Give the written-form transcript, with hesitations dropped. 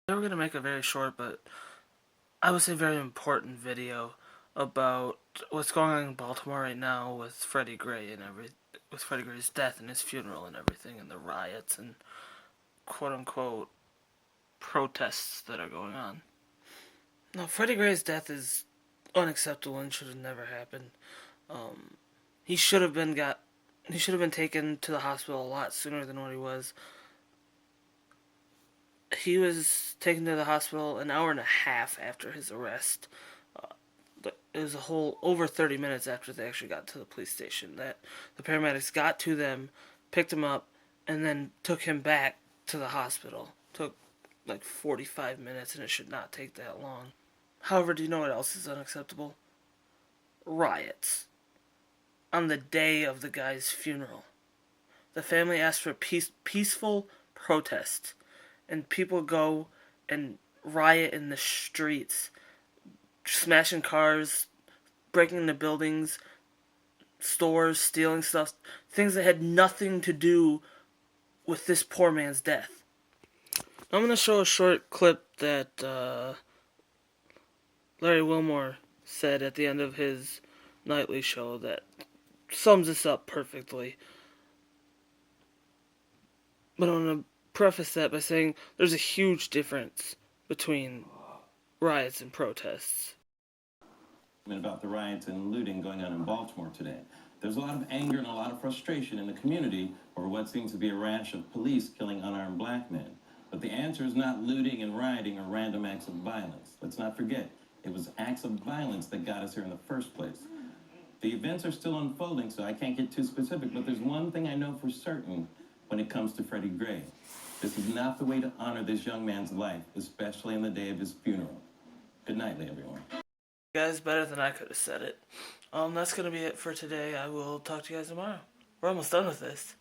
They were going to make a very short, but I would say very important video about what's going on in Baltimore right now with Freddie Gray and with Freddie Gray's death and his funeral and everything, and the riots and quote unquote protests that are going on. Now, Freddie Gray's death is unacceptable and should have never happened. Um, he should have been got. He should have been taken to the hospital a lot sooner than what he was. He was taken to the hospital an hour and a half after his arrest. It was a whole over 30 minutes after they actually got to the police station that the paramedics got to them, picked him up, and then took him back to the hospital. Took like 45 minutes, and it should not take that long. However, do you know what else is unacceptable? Riots. On the day of the guy's funeral. The family asked for peaceful protest, and people go and riot in the streets, smashing cars, breaking into buildings, stores, stealing stuff, things that had nothing to do with this poor man's death. I'm going to show a short clip that Larry Wilmore said at the end of his nightly show that sums this up perfectly. But I'm going to preface that by saying there's a huge difference between riots and protests. About the riots and looting going on in Baltimore today. There's a lot of anger and a lot of frustration in the community over what seems to be a rash of police killing unarmed black men. But the answer is not looting and rioting or random acts of violence. Let's not forget, it was acts of violence that got us here in the first place. The events are still unfolding, so I can't get too specific, but there's one thing I know for certain when it comes to Freddie Gray. This is not the way to honor this young man's life, especially on the day of his funeral. Good night, everyone. Guys, better than I could have said it. That's going to be it for today. I will talk to you guys tomorrow. We're almost done with this.